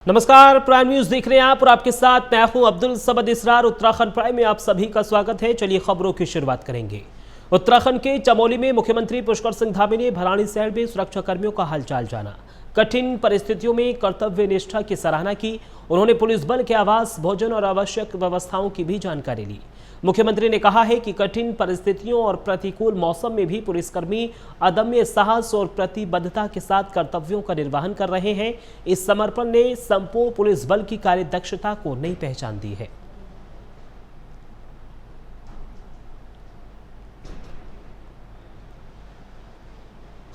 नमस्कार, prime news देख रहे हैं आप और आपके साथ मैं हूं अब्दुल समद इसरार। उत्तराखंड प्राइम में आप सभी का स्वागत है। चलिए खबरों की शुरुआत करेंगे। उत्तराखंड के चमोली में मुख्यमंत्री पुष्कर सिंह धामी ने भराड़ीसैंण में सुरक्षा कर्मियों का हालचाल जाना। कठिन परिस्थितियों में कर्तव्य निष्ठा की सराहना की। उन्होंने पुलिस बल के आवास, भोजन और आवश्यक व्यवस्थाओं की भी जानकारी ली। मुख्यमंत्री ने कहा है कि कठिन परिस्थितियों और प्रतिकूल मौसम में भी पुलिसकर्मी अदम्य साहस और प्रतिबद्धता के साथ कर्तव्यों का निर्वहन कर रहे हैं। इस समर्पण ने संपूर्ण पुलिस बल की कार्यदक्षता को नई पहचान दी है।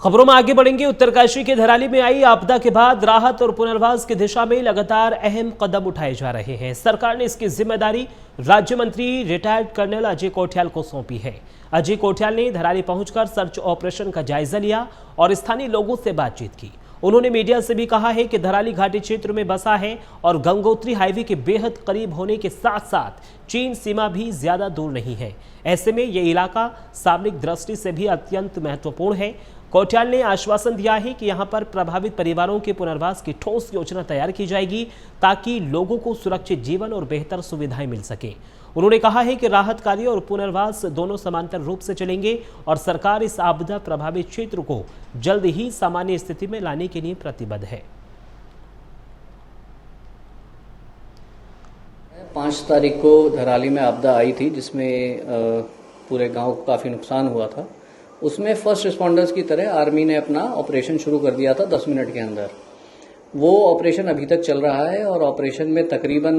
खबरों में आगे बढ़ेंगे। उत्तरकाशी के धराली में आई आपदा के बाद राहत और पुनर्वास की दिशा में लगातार अहम कदम उठाए जा रहे हैं। सरकार ने इसकी जिम्मेदारी राज्य मंत्री रिटायर्ड कर्नल अजय कोठियाल को सौंपी है। अजय कोठियाल ने धराली पहुंचकर सर्च ऑपरेशन का जायजा लिया और स्थानीय लोगों से बातचीत की। उन्होंने मीडिया से भी कहा है कि धराली घाटी क्षेत्र में बसा है और गंगोत्री हाईवे के बेहद करीब होने के साथ साथ चीन सीमा भी ज्यादा दूर नहीं है। ऐसे में ये इलाका सामरिक दृष्टि से भी अत्यंत महत्वपूर्ण है। कोठियाल ने आश्वासन दिया है कि यहां पर प्रभावित परिवारों के पुनर्वास की ठोस योजना तैयार की जाएगी ताकि लोगों को सुरक्षित जीवन और बेहतर सुविधाएं मिल सके। उन्होंने कहा है कि राहत कार्य और पुनर्वास दोनों समांतर रूप से चलेंगे और सरकार इस आपदा प्रभावित क्षेत्र को जल्द ही सामान्य स्थिति में लाने के लिए प्रतिबद्ध है। 5 तारीख को धराली में आपदा आई थी जिसमें पूरे गांव को काफ़ी नुकसान हुआ था। उसमें फर्स्ट रिस्पॉन्डर्स की तरह आर्मी ने अपना ऑपरेशन शुरू कर दिया था 10 मिनट के अंदर। वो ऑपरेशन अभी तक चल रहा है और ऑपरेशन में तकरीबन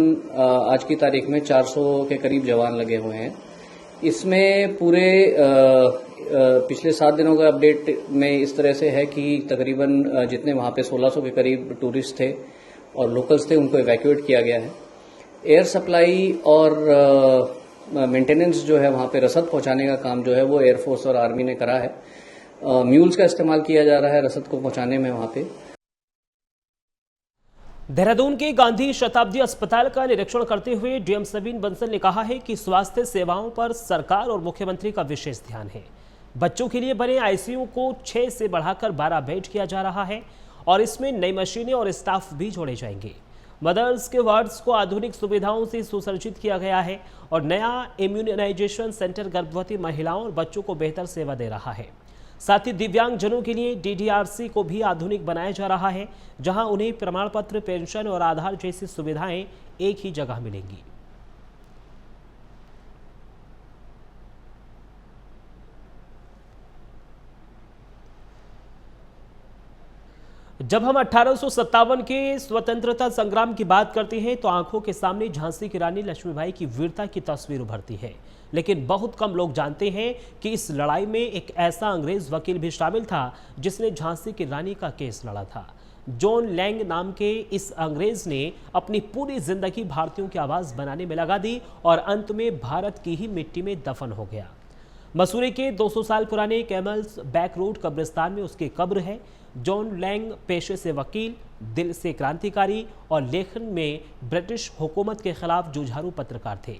आज की तारीख में 400 के करीब जवान लगे हुए हैं। इसमें पूरे पिछले 7 दिनों का अपडेट में इस तरह से है कि तकरीबन जितने वहाँ पे 1600 के करीब टूरिस्ट थे और लोकल्स थे उनको इवैक्यूएट किया गया है। एयर सप्लाई और मेंटेनेंस जो है वहाँ पे रसद पहुँचाने का काम जो है वो एयरफोर्स और आर्मी ने करा है। म्यूल्स का इस्तेमाल किया जा रहा है रसद को पहुँचाने में वहाँ पे। देहरादून के गांधी शताब्दी अस्पताल का निरीक्षण करते हुए डीएम सबीन बंसल ने कहा है कि स्वास्थ्य सेवाओं पर सरकार और मुख्यमंत्री का विशेष ध्यान है। बच्चों के लिए बने आईसीयू को 6 से बढ़ाकर 12 बेड किया जा रहा है और इसमें नई मशीनें और स्टाफ भी जोड़े जाएंगे। मदर्स के वार्ड्स को आधुनिक सुविधाओं से सुसज्जित किया गया है और नया इम्यूनाइजेशन सेंटर गर्भवती महिलाओं और बच्चों को बेहतर सेवा दे रहा है। साथ ही दिव्यांगजनों के लिए डीडीआरसी को भी आधुनिक बनाया जा रहा है, जहां उन्हें प्रमाण पत्र, पेंशन और आधार जैसी सुविधाएं एक ही जगह मिलेंगी। जब हम 1857 के स्वतंत्रता संग्राम की बात करते हैं तो आंखों के सामने झांसी की रानी लक्ष्मीबाई की वीरता की तस्वीर उभरती है, लेकिन बहुत कम लोग जानते हैं कि इस लड़ाई में एक ऐसा अंग्रेज वकील भी शामिल था जिसने झांसी की रानी का केस लड़ा था। जॉन लैंग नाम के इस अंग्रेज ने अपनी पूरी जिंदगी भारतीयों की आवाज बनाने में लगा दी और अंत में भारत की ही मिट्टी में दफन हो गया। मसूरी के 200 साल पुराने कैमल्स बैक रोड कब्रिस्तान में उसकी कब्र है। जॉन लैंग पेशे से वकील, दिल से क्रांतिकारी और लेखन में ब्रिटिश हुकूमत के खिलाफ जुझारू पत्रकार थे।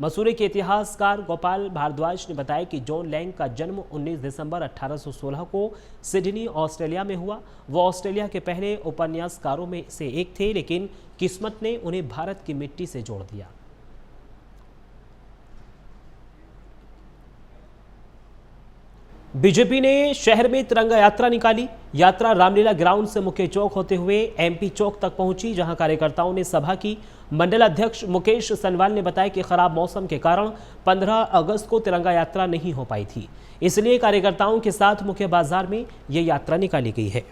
मसूरी के इतिहासकार गोपाल भारद्वाज ने बताया कि जॉन लैंग का जन्म 19 दिसंबर 1816 को सिडनी, ऑस्ट्रेलिया में हुआ। वो ऑस्ट्रेलिया के पहले उपन्यासकारों में से एक थे, लेकिन किस्मत ने उन्हें भारत की मिट्टी से जोड़ दिया। बीजेपी ने शहर में तिरंगा यात्रा निकाली। यात्रा रामलीला ग्राउंड से मुख्य चौक होते हुए एमपी चौक तक पहुंची, जहां कार्यकर्ताओं ने सभा की। मंडल अध्यक्ष मुकेश सनवाल ने बताया कि खराब मौसम के कारण 15 अगस्त को तिरंगा यात्रा नहीं हो पाई थी, इसलिए कार्यकर्ताओं के साथ मुख्य बाजार में यह यात्रा निकाली गई है।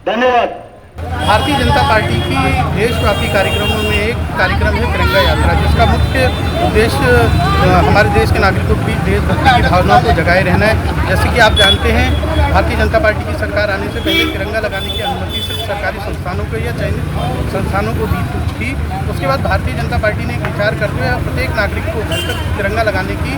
धन्यवाद। भारतीय जनता पार्टी की देशव्यापी कार्यक्रमों में एक कार्यक्रम है तिरंगा यात्रा, जिसका मुख्य उद्देश्य हमारे देश के नागरिकों की देशभक्ति की भावनाओं को जगाए रहना है। जैसे कि आप जानते हैं, भारतीय जनता पार्टी की सरकार आने से पहले तिरंगा लगाने की अनुमति सिर्फ सरकारी संस्थानों को या चयनित संस्थानों को दी थी। उसके बाद भारतीय जनता पार्टी ने एक विचार करते हुए प्रत्येक नागरिक को घर तक तिरंगा लगाने की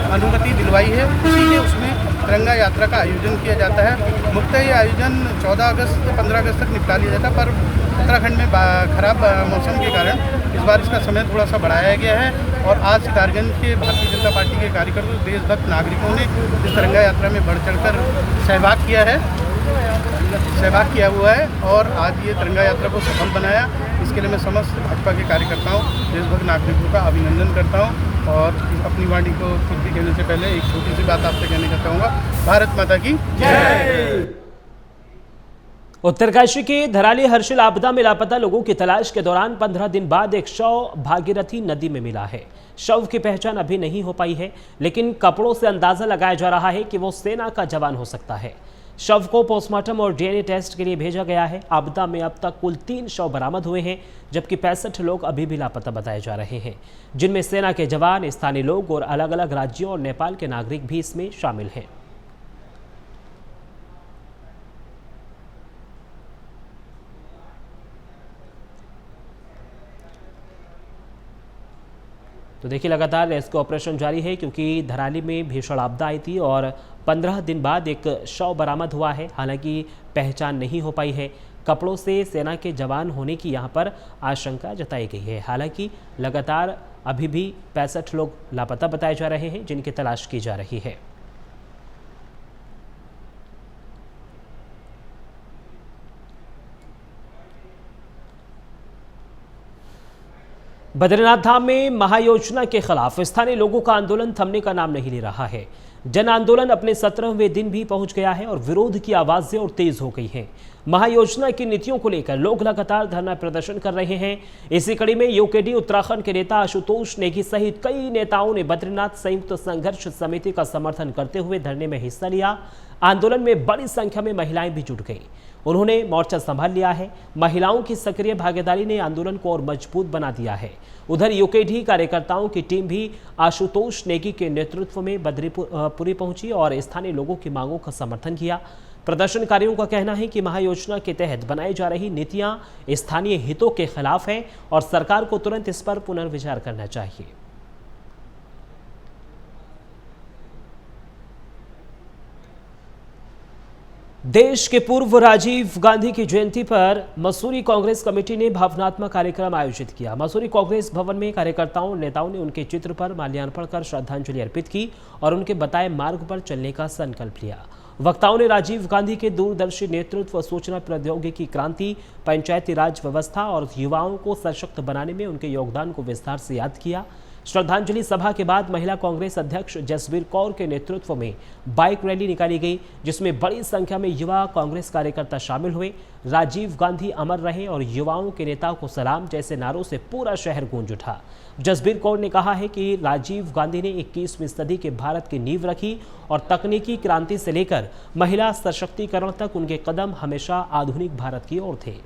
अनुमति दिलवाई है। इसीलिए उसमें तिरंगा यात्रा का आयोजन किया जाता है। मुख्यतः ये आयोजन 14 अगस्त से 15 अगस्त तक निपटा लिया जाता है, पर उत्तराखंड में खराब मौसम के कारण इस बार इसका समय थोड़ा सा बढ़ाया गया है और आज सितारगंज के भारतीय जनता पार्टी के कार्यकर्ताओं देशभक्त नागरिकों ने इस तिरंगा यात्रा में बढ़ चढ़कर सहभाग किया हुआ है और आज ये तिरंगा यात्रा को सफल बनाया। इसके लिए मैं समस्त भाजपा के कार्यकर्ताओं देशभक्त नागरिकों का अभिनंदन करता हूँ और अपनी वाणी को कुछ भी कहने से पहले एक छोटी सी बात आपसे कहना चाहूँगा। भारत माता की जय। उत्तरकाशी के धराली हर्षिल आपदा में लापता लोगों की तलाश के दौरान 15 दिन बाद एक शव भागीरथी नदी में मिला है। शव की पहचान अभी नहीं हो पाई है, लेकिन कपड़ों से अंदाजा लगाया जा रहा है कि वो सेना का जवान हो सकता है। शव को पोस्टमार्टम और डीएनए टेस्ट के लिए भेजा गया है। आपदा में अब तक कुल 3 शव बरामद हुए हैं, जबकि 65 लोग अभी भी लापता बताए जा रहे हैं, जिनमें सेना के जवान, स्थानीय लोग और अलग अलग राज्यों और नेपाल के नागरिक भी इसमें शामिल हैं। तो देखिए, लगातार रेस्क्यू ऑपरेशन जारी है, क्योंकि धराली में भीषण आपदा आई थी और 15 दिन बाद एक शव बरामद हुआ है। हालांकि पहचान नहीं हो पाई है। कपड़ों से सेना के जवान होने की यहां पर आशंका जताई गई है। हालांकि लगातार अभी भी 65 लोग लापता बताए जा रहे हैं, जिनकी तलाश की जा रही है। बद्रीनाथ धाम में महायोजना के खिलाफ स्थानीय लोगों का आंदोलन थमने का नाम नहीं ले रहा है। जन आंदोलन अपने 17वें दिन भी पहुंच गया है और विरोध की आवाजें और तेज हो गई हैं। महायोजना की नीतियों को लेकर लोग लगातार धरना प्रदर्शन कर रहे हैं। इसी कड़ी में यूकेडी उत्तराखंड के नेता आशुतोष नेगी सहित कई नेताओं ने बद्रीनाथ संयुक्त संघर्ष समिति का समर्थन करते हुए धरने में हिस्सा लिया। आंदोलन में बड़ी संख्या में महिलाएं भी जुट गईं। उन्होंने मोर्चा संभाल लिया है। महिलाओं की सक्रिय भागीदारी ने आंदोलन को और मजबूत बना दिया है। उधर यूकेडी कार्यकर्ताओं की टीम भी आशुतोष नेगी के नेतृत्व में बद्रीपुरी पहुंची और स्थानीय लोगों की मांगों का समर्थन किया। प्रदर्शनकारियों का कहना है कि महायोजना के तहत बनाई जा रही नीतियां स्थानीय हितों के खिलाफ हैं और सरकार को तुरंत इस पर पुनर्विचार करना चाहिए। देश के पूर्व राजीव गांधी की जयंती पर मसूरी कांग्रेस कमेटी ने भावनात्मक कार्यक्रम आयोजित किया। मसूरी कांग्रेस भवन में कार्यकर्ताओं और नेताओं ने उनके चित्र पर माल्यार्पण कर श्रद्धांजलि अर्पित की और उनके बताए मार्ग पर चलने का संकल्प लिया। वक्ताओं ने राजीव गांधी के दूरदर्शी नेतृत्व, सूचना प्रौद्योगिकी क्रांति, पंचायती राज व्यवस्था और युवाओं को सशक्त बनाने में उनके योगदान को विस्तार से याद किया। श्रद्धांजलि सभा के बाद महिला कांग्रेस अध्यक्ष जसबीर कौर के नेतृत्व में बाइक रैली निकाली गई, जिसमें बड़ी संख्या में युवा कांग्रेस कार्यकर्ता शामिल हुए। राजीव गांधी अमर रहे और युवाओं के नेताओं को सलाम जैसे नारों से पूरा शहर गूंज उठा। जसबीर कौर ने कहा है कि राजीव गांधी ने 21वीं सदी के भारत की नींव रखी और तकनीकी क्रांति से लेकर महिला सशक्तिकरण तक उनके कदम हमेशा आधुनिक भारत की ओर थे।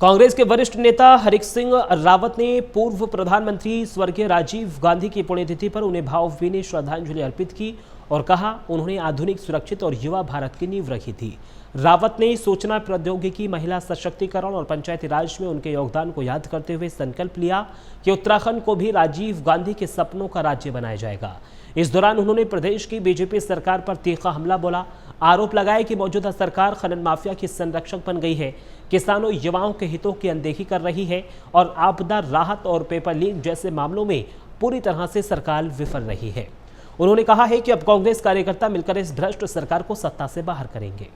कांग्रेस के वरिष्ठ नेता हरीश सिंह रावत ने पूर्व प्रधानमंत्री स्वर्गीय राजीव गांधी की पुण्यतिथि पर उन्हें भावभीनी श्रद्धांजलि अर्पित की और कहा, उन्होंने आधुनिक, सुरक्षित और युवा भारत की नींव रखी थी। रावत ने सूचना प्रौद्योगिकी, महिला सशक्तिकरण और पंचायती राज में उनके योगदान को याद करते हुए संकल्प लिया कि उत्तराखंड को भी राजीव गांधी के सपनों का राज्य बनाया जाएगा। इस दौरान उन्होंने प्रदेश की बीजेपी सरकार पर तीखा हमला बोला। आरोप लगाया कि मौजूदा सरकार खनन माफिया की संरक्षक बन गई है, किसानों, युवाओं के हितों की अनदेखी कर रही है और आपदा राहत और पेपर लीक जैसे मामलों में पूरी तरह से सरकार विफल रही है। उन्होंने कहा है कि अब कांग्रेस कार्यकर्ता मिलकर इस भ्रष्ट सरकार को सत्ता से बाहर करेंगे।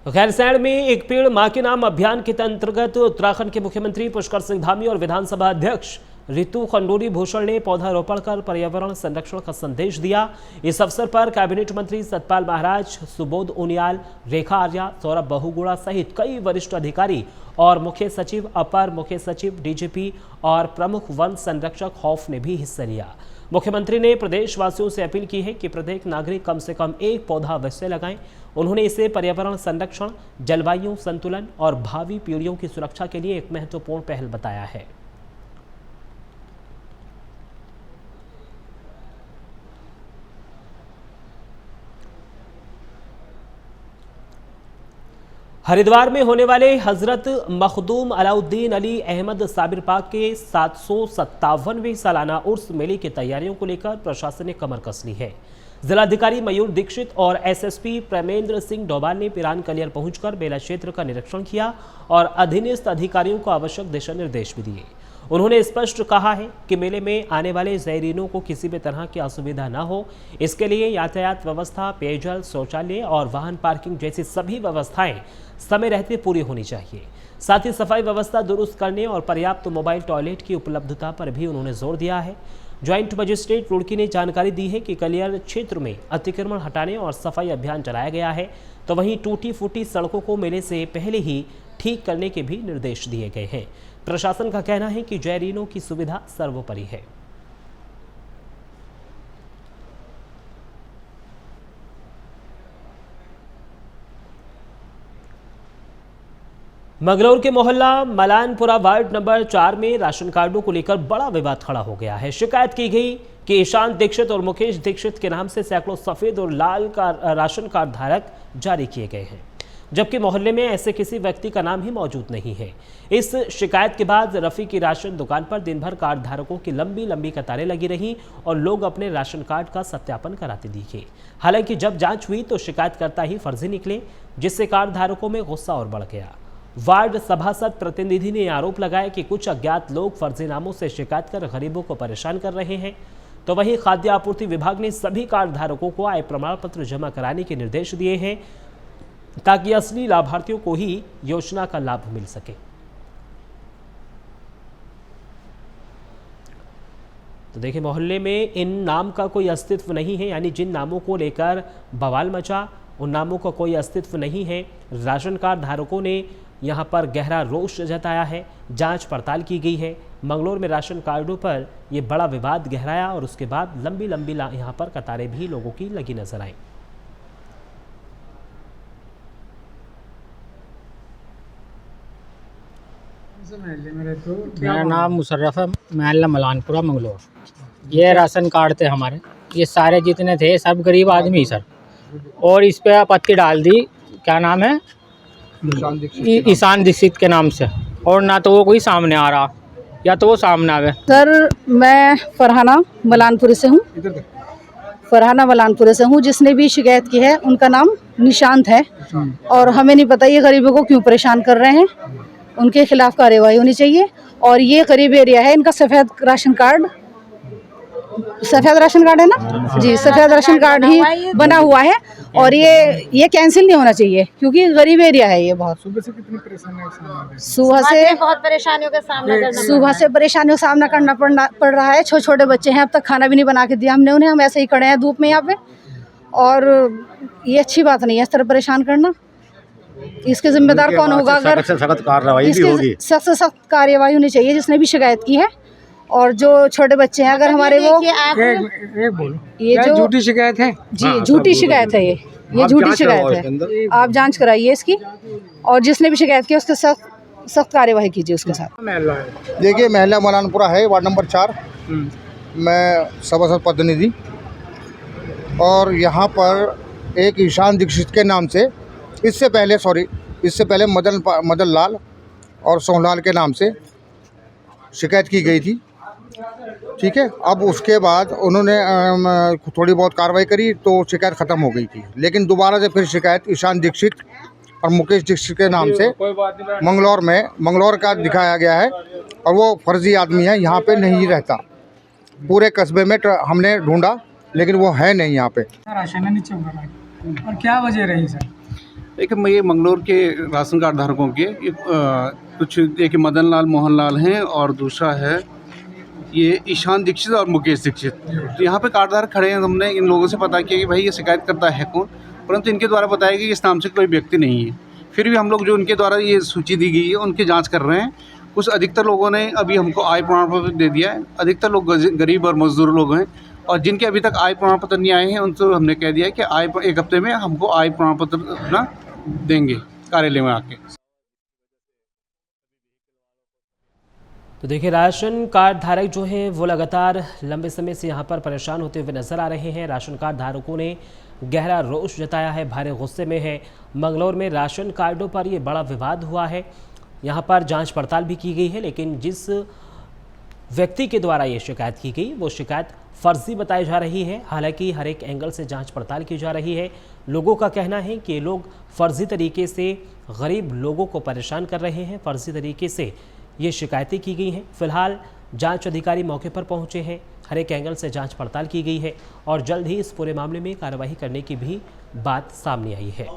गैरसैंण में एक पेड़ मां के नाम अभियान के अंतर्गत उत्तराखंड के मुख्यमंत्री पुष्कर सिंह धामी और विधानसभा अध्यक्ष रितु खंडूरी भूषण ने पौधारोपण कर पर्यावरण संरक्षण का संदेश दिया। इस अवसर पर कैबिनेट मंत्री सतपाल महाराज, सुबोध उनियाल, रेखा आर्या, सौरभ बहुगुणा सहित कई वरिष्ठ अधिकारी और मुख्य सचिव, अपर मुख्य सचिव, डीजीपी और प्रमुख वन संरक्षक खौफ ने भी हिस्सा लिया। मुख्यमंत्री ने प्रदेशवासियों से अपील की है कि प्रत्येक नागरिक कम से कम एक पौधा अवश्य लगाएं। उन्होंने इसे पर्यावरण संरक्षण, जलवायु संतुलन और भावी पीढ़ियों की सुरक्षा के लिए एक महत्वपूर्ण पहल बताया है। हरिद्वार में होने वाले हजरत मखदूम अलाउद्दीन अली अहमद साबिर पाक के 757वें सालाना उर्स मेले की तैयारियों को लेकर प्रशासन ने कमर कस ली है। जिलाधिकारी मयूर दीक्षित और एसएसपी प्रेमेंद्र सिंह डोभाल ने पिरान कलियर पहुंचकर मेला क्षेत्र का निरीक्षण किया और अधीनस्थ अधिकारियों को आवश्यक दिशा निर्देश भी दिए। उन्होंने स्पष्ट कहा है कि मेले में आने वाले ज़ायरीनों को किसी भी तरह की असुविधा न हो, इसके लिए यातायात व्यवस्था, पेयजल, शौचालय और वाहन पार्किंग जैसी सभी व्यवस्थाएं समय रहते पूरी होनी चाहिए। साथ ही सफाई व्यवस्था दुरुस्त करने और पर्याप्त मोबाइल टॉयलेट की उपलब्धता पर भी उन्होंने जोर दिया है। ज्वाइंट मजिस्ट्रेट रुड़की ने जानकारी दी है कि कलियर क्षेत्र में अतिक्रमण हटाने और सफाई अभियान चलाया गया है, तो वहीं टूटी फूटी सड़कों को मेले से पहले ही ठीक करने के भी निर्देश दिए गए हैं। प्रशासन का कहना है कि ज़ायरीनों की सुविधा सर्वोपरि है। मंगलौर के मोहल्ला मलानपुरा वार्ड नंबर 4 में राशन कार्डों को लेकर बड़ा विवाद खड़ा हो गया है। शिकायत की गई कि ईशान दीक्षित और मुकेश दीक्षित के नाम से सैकड़ों सफेद और लाल राशन कार्ड धारक जारी किए गए हैं, जबकि मोहल्ले में ऐसे किसी व्यक्ति का नाम ही मौजूद नहीं है। इस शिकायत के बाद रफ़ी की राशन दुकान पर दिन भर कार्ड धारकों की लंबी लंबी कतारें लगी रहीं और लोग अपने राशन कार्ड का सत्यापन कराते दिखे। हालांकि जब जांच हुई तो शिकायतकर्ता ही फर्जी निकले, जिससे कार्ड धारकों में गुस्सा और बढ़ गया। वार्ड सभासद प्रतिनिधि ने आरोप लगाया कि कुछ अज्ञात लोग फर्जी नामों से शिकायत कर गरीबों को परेशान कर रहे हैं। तो वहीं खाद्य आपूर्ति विभाग ने सभी कार्ड धारकों को आय प्रमाण पत्र जमा कराने के निर्देश दिए हैं, ताकि असली लाभार्थियों को ही योजना का लाभ मिल सके। तो देखिए, मोहल्ले में इन नाम का कोई अस्तित्व नहीं है, यानी जिन नामों को लेकर बवाल मचा उन नामों का कोई अस्तित्व नहीं है। राशन कार्ड धारकों ने यहां पर गहरा रोष जताया है। जांच पड़ताल की गई है। मंगलौर में राशन कार्डों पर यह बड़ा विवाद गहराया और उसके बाद लंबी लंबी यहां पर कतारें भी लोगों की लगी नजर आई। मेरा नाम मुशर्रफ है, महल्ला मलानपुरा मंगलौर। ये राशन कार्ड थे हमारे, ये सारे जितने थे सब गरीब आदमी सर, और इस पे आपत्ति डाल दी, क्या नाम है, ईशान दीक्षित के नाम से, और ना तो वो कोई सामने आ रहा या तो वो सामने आवे। सर मैं फरहाना मलानपुरे से हूँ, जिसने भी शिकायत की है उनका नाम निशांत है, और हमें नहीं पता ये गरीबों को क्यों परेशान कर रहे हैं। उनके खिलाफ कार्रवाई होनी चाहिए। और ये गरीब एरिया है, इनका सफ़ेद राशन कार्ड है ना जी, सफ़ेद राशन कार्ड ही बना हुआ है, और ये कैंसिल नहीं होना चाहिए, क्योंकि गरीब एरिया है ये बहुत। सुबह से कितनी परेशानी, सुबह से बहुत परेशानियों का सामना करना पड़ रहा है। छोटे छोटे बच्चे हैं, अब तक खाना भी नहीं बना के दिया हमने उन्हें, हम ऐसे ही खड़े हैं धूप में यहाँ पे, और ये अच्छी बात नहीं है इस तरह परेशान करना। इसके जिम्मेदार कौन होगा? अगर सख्त कार्रवाई होनी चाहिए जिसने भी शिकायत की है। और जो छोटे बच्चे हैं, अगर हमारे वो ये जो झूठी शिकायत है जी, झूठी शिकायत है, ये झूठी शिकायत है। आप जांच कराइए इसकी, और जिसने भी शिकायत की उसके सख्त कार्यवाही कीजिए उसके साथ। देखिए, महल्ला मलानपुरा है, वार्ड नंबर 4, मैं सभासद प्रतिनिधि, और यहाँ पर एक ईशान दीक्षित के नाम से इससे पहले मदन लाल और सोहलाल के नाम से शिकायत की गई थी। ठीक है, अब उसके बाद उन्होंने थोड़ी बहुत कार्रवाई करी तो शिकायत ख़त्म हो गई थी, लेकिन दोबारा से फिर शिकायत ईशान दीक्षित और मुकेश दीक्षित के नाम से मंगलौर का दिखाया गया है, और वो फर्जी आदमी है, यहाँ पे नहीं रहता। पूरे कस्बे में हमने ढूंढा, लेकिन वो है नहीं यहाँ पे। राशन नीचे और क्या वजह रही सर? देखिए, ये मंगलौर के राशन कार्ड धारकों के कुछ एक मदन लाल मोहन लाल हैं, और दूसरा है ये ईशान दीक्षित और मुकेश दीक्षित। तो यहाँ पे कार्ड धारक खड़े हैं। हमने इन लोगों से पता किया कि भाई ये शिकायत करता है कौन, परंतु इनके द्वारा बताया कि इस नाम से कोई व्यक्ति नहीं है। फिर भी हम लोग जो उनके द्वारा ये सूची दी गई है उनकी जाँच कर रहे हैं। कुछ अधिकतर लोगों ने अभी हमको आय प्रमाण पत्र दे दिया है। अधिकतर लोग गरीब और मजदूर लोग हैं, और जिनके अभी तक आय प्रमाण पत्र नहीं आए हैं उनसे हमने कह दिया है कि एक हफ्ते में हमको आय प्रमाण पत्र अपना देंगे कार्यालय में आके। तो देखिए, राशन कार्ड धारक जो हैं वो लगातार लंबे समय से यहाँ पर परेशान होते हुए नजर आ रहे हैं। राशन कार्ड धारकों ने गहरा रोष जताया है, भारी गुस्से में है। मंगलौर में राशन कार्डों पर ये बड़ा विवाद हुआ है। यहाँ पर जांच पड़ताल भी की गई है, लेकिन जिस व्यक्ति के द्वारा ये शिकायत की गई वो शिकायत फर्जी बताई जा रही है। हालांकि हर एक एंगल से जांच पड़ताल की जा रही है। लोगों का कहना है कि ये लोग फर्जी तरीके से गरीब लोगों को परेशान कर रहे हैं, फर्जी तरीके से ये शिकायतें की गई हैं। फिलहाल जांच अधिकारी मौके पर पहुंचे हैं, हर एक एंगल से जांच पड़ताल की गई है और जल्द ही इस पूरे मामले में कार्रवाई करने की भी बात सामने आई है।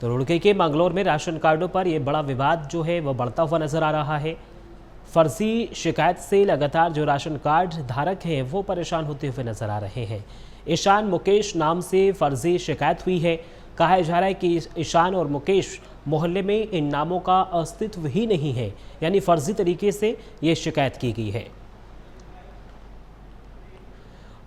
तो रुड़की के मंगलौर में राशन कार्डों पर यह बड़ा विवाद जो है वह बढ़ता हुआ नजर आ रहा है। फर्जी शिकायत से लगातार जो राशन कार्ड धारक हैं वो परेशान होते हुए नजर आ रहे हैं। ईशान मुकेश नाम से फर्जी शिकायत हुई है। कहा जा रहा है कि ईशान और मुकेश मोहल्ले में इन नामों का अस्तित्व ही नहीं है, यानी फर्जी तरीके से ये शिकायत की गई है।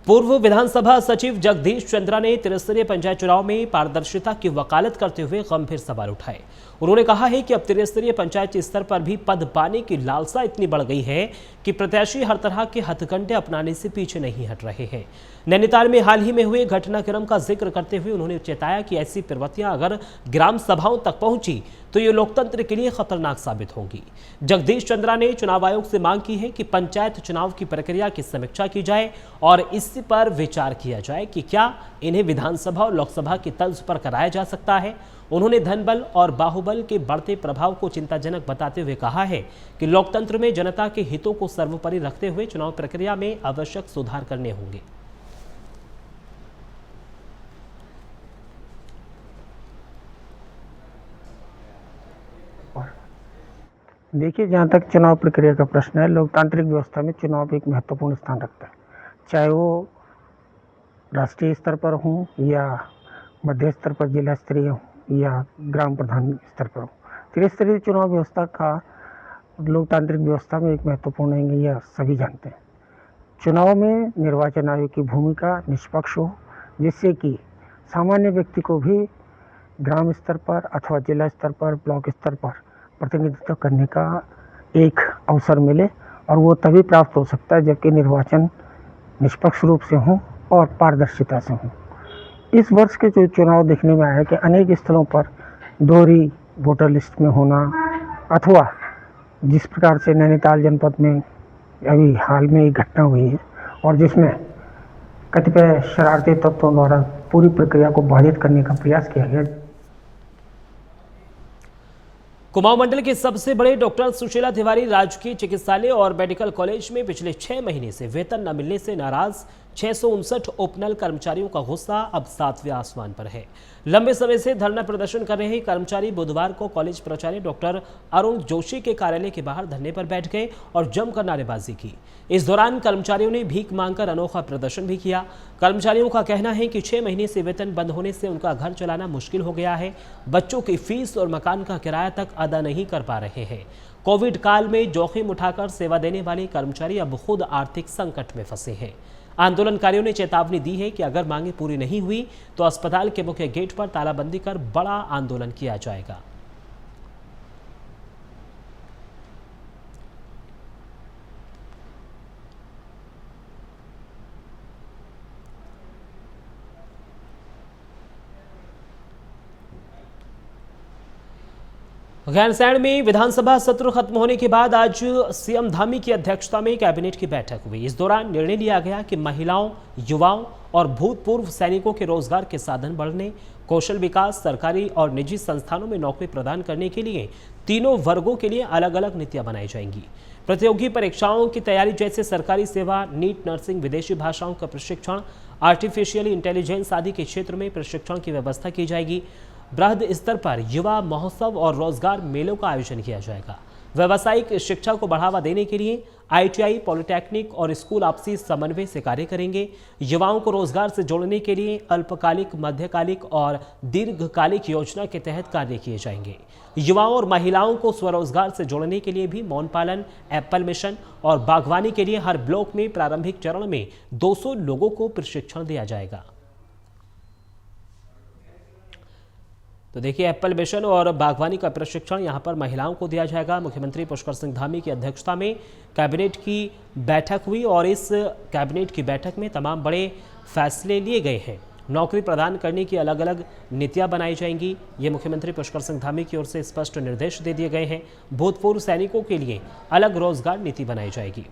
पूर्व विधानसभा सचिव जगदीश चंद्रा ने त्रिस्तरीय पंचायत चुनाव में पारदर्शिता की वकालत करते हुए गंभीर सवाल उठाए। उन्होंने कहा है कि अब त्रिस्तरीय पंचायत स्तर पर भी पद पाने की लालसा इतनी बढ़ गई है कि प्रत्याशी हर तरह के हथकंडे अपनाने से पीछे नहीं हट रहे हैं। नैनीताल में हाल ही में हुए घटनाक्रम का जिक्र करते हुए उन्होंने चेताया कि ऐसी प्रवृत्तियां अगर ग्राम सभाओं तक पहुंची तो ये लोकतंत्र के लिए खतरनाक साबित होंगी। जगदीश चंद्रा ने चुनाव आयोग से मांग की है कि पंचायत चुनाव की प्रक्रिया की समीक्षा की जाए और इस पर विचार किया जाए कि क्या इन्हें विधानसभा और लोकसभा की तर्ज पर कराया जा सकता है। उन्होंने धनबल और बाहुबल के बढ़ते प्रभाव को चिंताजनक बताते हुए कहा है कि लोकतंत्र में जनता के हितों को सर्वोपरि रखते हुए चुनाव प्रक्रिया में आवश्यक सुधार करने होंगे। देखिए, जहाँ तक चुनाव प्रक्रिया का प्रश्न है, लोकतांत्रिक व्यवस्था में चुनाव एक महत्वपूर्ण स्थान रखता है, चाहे वो राष्ट्रीय स्तर पर हो या मध्य स्तर पर जिला स्तरीय हो या ग्राम प्रधान स्तर पर हो। त्रिस्तरीय चुनाव व्यवस्था का लोकतांत्रिक व्यवस्था में एक महत्वपूर्ण है, यह सभी जानते हैं। चुनाव में निर्वाचन आयोग की भूमिका निष्पक्ष हो, जिससे कि सामान्य व्यक्ति को भी ग्राम स्तर पर अथवा जिला स्तर पर, ब्लॉक स्तर पर प्रतिनिधित्व करने का एक अवसर मिले, और वो तभी प्राप्त हो सकता है जबकि निर्वाचन निष्पक्ष रूप से हो और पारदर्शिता से हो। इस वर्ष के जो चुनाव देखने में आया कि अनेक स्थलों पर दोहरी वोटर लिस्ट में होना, अथवा जिस प्रकार से नैनीताल जनपद में अभी हाल में एक घटना हुई है और जिसमें कतिपय शरारती तत्वों द्वारा पूरी प्रक्रिया को बाधित करने का प्रयास किया गया। कुमाऊं मंडल के सबसे बड़े डॉक्टर सुशीला तिवारी राजकीय चिकित्सालय और मेडिकल कॉलेज में पिछले 6 महीने से वेतन न मिलने से नाराज 659 ओपनल कर्मचारियों का गुस्सा अब 7वें आसमान पर है। लंबे समय से धरना प्रदर्शन कर रहे कर्मचारी बुधवार को कॉलेज प्राचार्य डॉक्टर अरुण जोशी के कार्यालय के बाहर धरने पर बैठ गए और जमकर नारेबाजी की। इस दौरान कर्मचारियों ने भीख मांगकर अनोखा प्रदर्शन भी किया। कर्मचारियों का कहना है कि 6 महीने से वेतन बंद होने से उनका घर चलाना मुश्किल हो गया है। बच्चों की फीस और मकान का किराया तक अदा नहीं कर पा रहे हैं। कोविड काल में जोखिम उठाकर सेवा देने वाले कर्मचारी अब खुद आर्थिक संकट में फंसे हैं। आंदोलनकारियों ने चेतावनी दी है कि अगर मांगे पूरी नहीं हुई तो अस्पताल के मुख्य गेट पर तालाबंदी कर बड़ा आंदोलन किया जाएगा। गैरसैंण में विधानसभा सत्र खत्म होने के बाद आज सीएम धामी की अध्यक्षता में कैबिनेट की बैठक हुई। इस दौरान निर्णय लिया गया कि महिलाओं, युवाओं और भूतपूर्व सैनिकों के रोजगार के साधन बढ़ने, कौशल विकास, सरकारी और निजी संस्थानों में नौकरी प्रदान करने के लिए तीनों वर्गों के लिए अलग अलग नीतियां बनाई जाएंगी। प्रतियोगी परीक्षाओं की तैयारी जैसे सरकारी सेवा, नीट, नर्सिंग, विदेशी भाषाओं का प्रशिक्षण, आर्टिफिशियल इंटेलिजेंस आदि के क्षेत्र में प्रशिक्षण की व्यवस्था की जाएगी। बृहद स्तर पर युवा महोत्सव और रोजगार मेलों का आयोजन किया जाएगा। व्यावसायिक शिक्षा को बढ़ावा देने के लिए आईटीआई, पॉलिटेक्निक और स्कूल आपसी समन्वय से कार्य करेंगे। युवाओं को रोजगार से जोड़ने के लिए अल्पकालिक, मध्यकालिक और दीर्घकालिक योजना के तहत कार्य किए जाएंगे। युवाओं और महिलाओं को स्वरोजगार से जोड़ने के लिए भी मौन पालन, एप्पल मिशन और बागवानी के लिए हर ब्लॉक में प्रारंभिक चरण में 200 लोगों को प्रशिक्षण दिया जाएगा। तो देखिए, एप्पल मिशन और बागवानी का प्रशिक्षण यहां पर महिलाओं को दिया जाएगा। मुख्यमंत्री पुष्कर सिंह धामी की अध्यक्षता में कैबिनेट की बैठक हुई और इस कैबिनेट की बैठक में तमाम बड़े फैसले लिए गए हैं। नौकरी प्रदान करने की अलग अलग नीतियां बनाई जाएंगी, ये मुख्यमंत्री पुष्कर सिंह धामी की ओर से स्पष्ट निर्देश दे दिए गए हैं। भूतपूर्व सैनिकों के लिए अलग रोजगार नीति बनाई जाएगी।